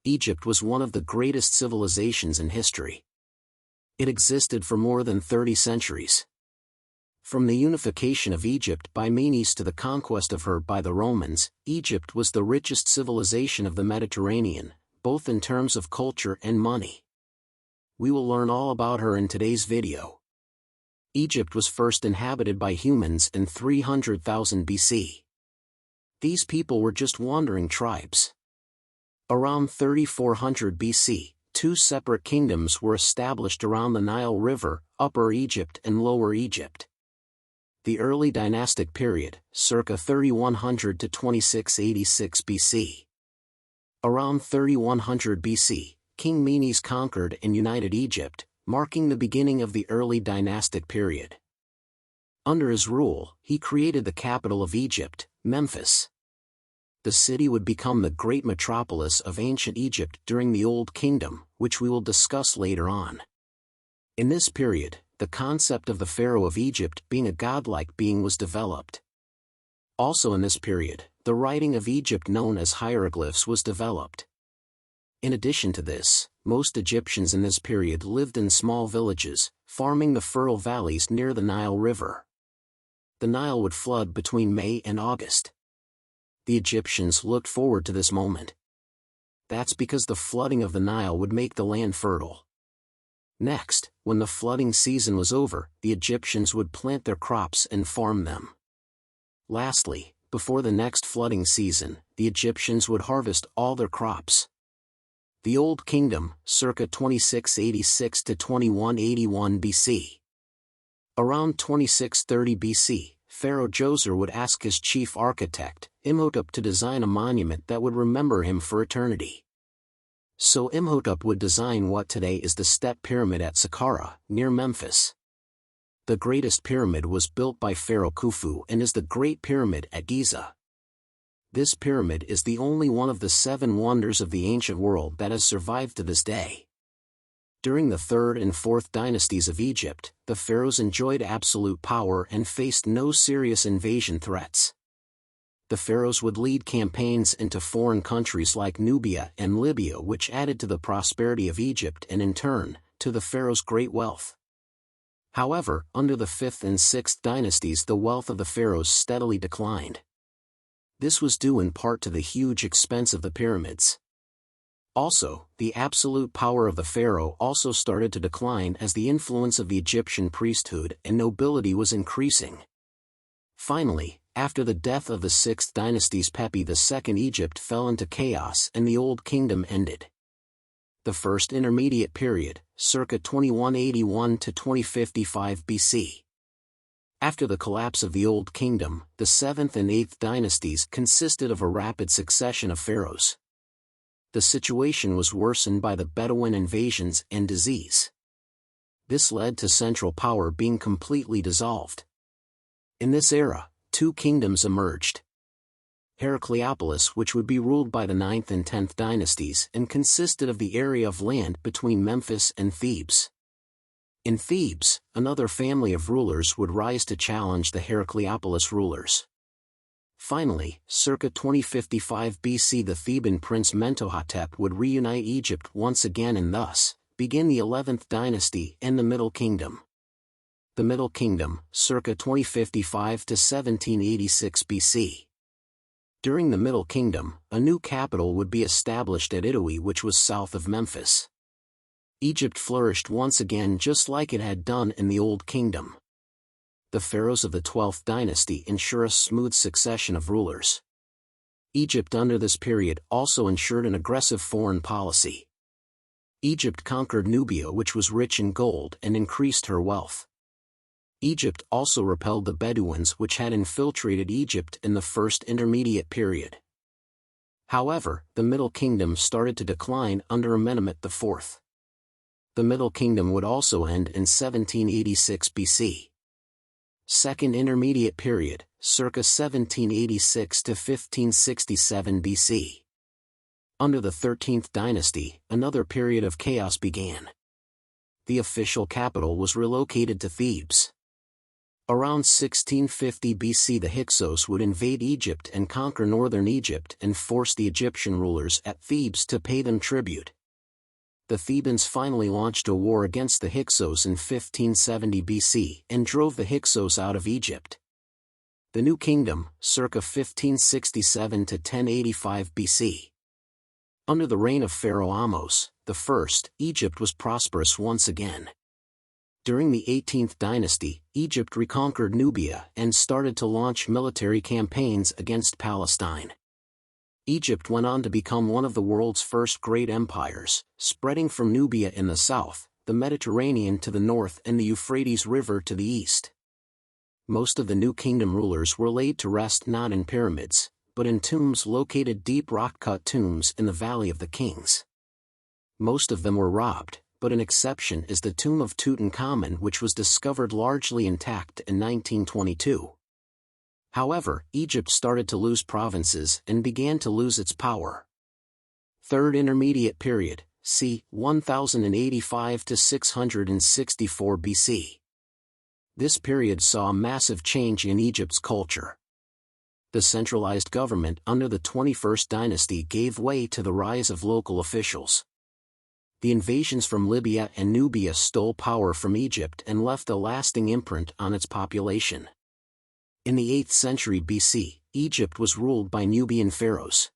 Egypt was one of the greatest civilizations in history. It existed for more than 30 centuries. From the unification of Egypt by Menes to the conquest of her by the Romans, Egypt was the richest civilization of the Mediterranean, both in terms of culture and money. We will learn all about her in today's video. Egypt was first inhabited by humans in 300,000 BC. These people were just wandering tribes. Around 3400 BC, two separate kingdoms were established around the Nile River, Upper Egypt and Lower Egypt. The early dynastic period, circa 3100 to 2686 BC. Around 3100 BC, King Menes conquered and united Egypt, marking the beginning of the early dynastic period. Under his rule, he created the capital of Egypt, Memphis. The city would become the great metropolis of ancient Egypt during the Old Kingdom, which we will discuss later on. In this period, the concept of the Pharaoh of Egypt being a godlike being was developed. Also in this period, the writing of Egypt known as hieroglyphs was developed. In addition to this, most Egyptians in this period lived in small villages, farming the fertile valleys near the Nile River. The Nile would flood between May and August. The Egyptians looked forward to this moment. That's because the flooding of the Nile would make the land fertile. Next, when the flooding season was over, the Egyptians would plant their crops and farm them. Lastly, before the next flooding season, the Egyptians would harvest all their crops. The Old Kingdom, circa 2686 to 2181 BC. Around 2630 BC, Pharaoh Djoser would ask his chief architect, Imhotep, to design a monument that would remember him for eternity. So Imhotep would design what today is the Step Pyramid at Saqqara, near Memphis. The greatest pyramid was built by Pharaoh Khufu and is the Great Pyramid at Giza. This pyramid is the only one of the 7 wonders of the ancient world that has survived to this day. During the 3rd and 4th dynasties of Egypt, the pharaohs enjoyed absolute power and faced no serious invasion threats. The pharaohs would lead campaigns into foreign countries like Nubia and Libya, which added to the prosperity of Egypt and in turn, to the pharaohs' great wealth. However, under the 5th and 6th dynasties the wealth of the pharaohs steadily declined. This was due in part to the huge expense of the pyramids. Also, the absolute power of the pharaoh also started to decline as the influence of the Egyptian priesthood and nobility was increasing. Finally, after the death of the 6th dynasty's Pepi II, Egypt fell into chaos and the Old Kingdom ended. The first intermediate period, circa 2181 to 2055 BC. After the collapse of the Old Kingdom, the 7th and 8th dynasties consisted of a rapid succession of pharaohs. The situation was worsened by the Bedouin invasions and disease. This led to central power being completely dissolved. In this era, 2 kingdoms emerged. Heracleopolis, which would be ruled by the 9th and 10th dynasties and consisted of the area of land between Memphis and Thebes. In Thebes, another family of rulers would rise to challenge the Heracleopolis rulers. Finally, circa 2055 BC, the Theban prince Mentuhotep would reunite Egypt once again and thus begin the 11th dynasty and the Middle Kingdom. The Middle Kingdom, circa 2055 to 1786 BC. During the Middle Kingdom, a new capital would be established at Italy, which was south of Memphis. Egypt flourished once again just like it had done in the Old Kingdom. The pharaohs of the 12th dynasty ensure a smooth succession of rulers. Egypt under this period also ensured an aggressive foreign policy. Egypt conquered Nubia, which was rich in gold, and increased her wealth. Egypt also repelled the Bedouins, which had infiltrated Egypt in the first intermediate period. However, the Middle Kingdom started to decline under Amenemhet IV. The Middle Kingdom would also end in 1786 BC. Second Intermediate Period, circa 1786 to 1567 BC. Under the 13th dynasty, another period of chaos began. The official capital was relocated to Thebes. Around 1650 BC, the Hyksos would invade Egypt and conquer northern Egypt and force the Egyptian rulers at Thebes to pay them tribute. The Thebans finally launched a war against the Hyksos in 1570 BC and drove the Hyksos out of Egypt. The New Kingdom, circa 1567 to 1085 BC. Under the reign of Pharaoh Ahmose I, Egypt was prosperous once again. During the 18th dynasty, Egypt reconquered Nubia and started to launch military campaigns against Palestine. Egypt went on to become one of the world's first great empires, spreading from Nubia in the south, the Mediterranean to the north and the Euphrates River to the east. Most of the New Kingdom rulers were laid to rest not in pyramids, but in tombs located deep rock-cut tombs in the Valley of the Kings. Most of them were robbed, but an exception is the tomb of Tutankhamun, which was discovered largely intact in 1922. However, Egypt started to lose provinces and began to lose its power. Third Intermediate Period, c. 1085 to 664 BC. This period saw a massive change in Egypt's culture. The centralized government under the 21st dynasty gave way to the rise of local officials. The invasions from Libya and Nubia stole power from Egypt and left a lasting imprint on its population. In the 8th century BC, Egypt was ruled by Nubian pharaohs.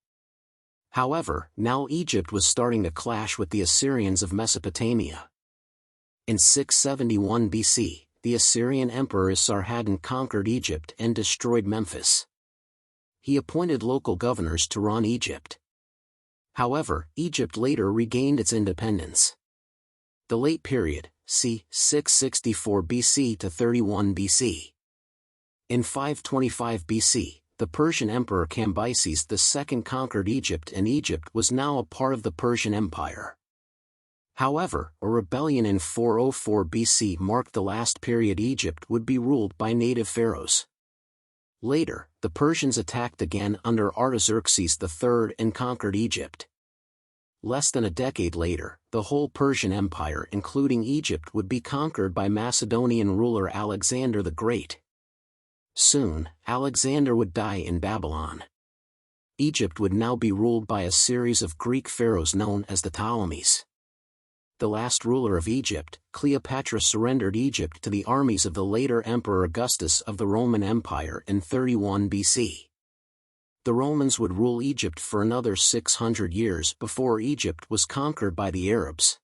However, now Egypt was starting to clash with the Assyrians of Mesopotamia. In 671 BC, the Assyrian emperor Esarhaddon conquered Egypt and destroyed Memphis. He appointed local governors to run Egypt. However, Egypt later regained its independence. The late period, c. 664 BC to 31 BC. In 525 BC, the Persian emperor Cambyses II conquered Egypt and Egypt was now a part of the Persian Empire. However, a rebellion in 404 BC marked the last period Egypt would be ruled by native pharaohs. Later, the Persians attacked again under Artaxerxes III and conquered Egypt. Less than a decade later, the whole Persian Empire including Egypt would be conquered by Macedonian ruler Alexander the Great. Soon, Alexander would die in Babylon. Egypt would now be ruled by a series of Greek pharaohs known as the Ptolemies. The last ruler of Egypt, Cleopatra, surrendered Egypt to the armies of the later Emperor Augustus of the Roman Empire in 31 BC. The Romans would rule Egypt for another 600 years before Egypt was conquered by the Arabs.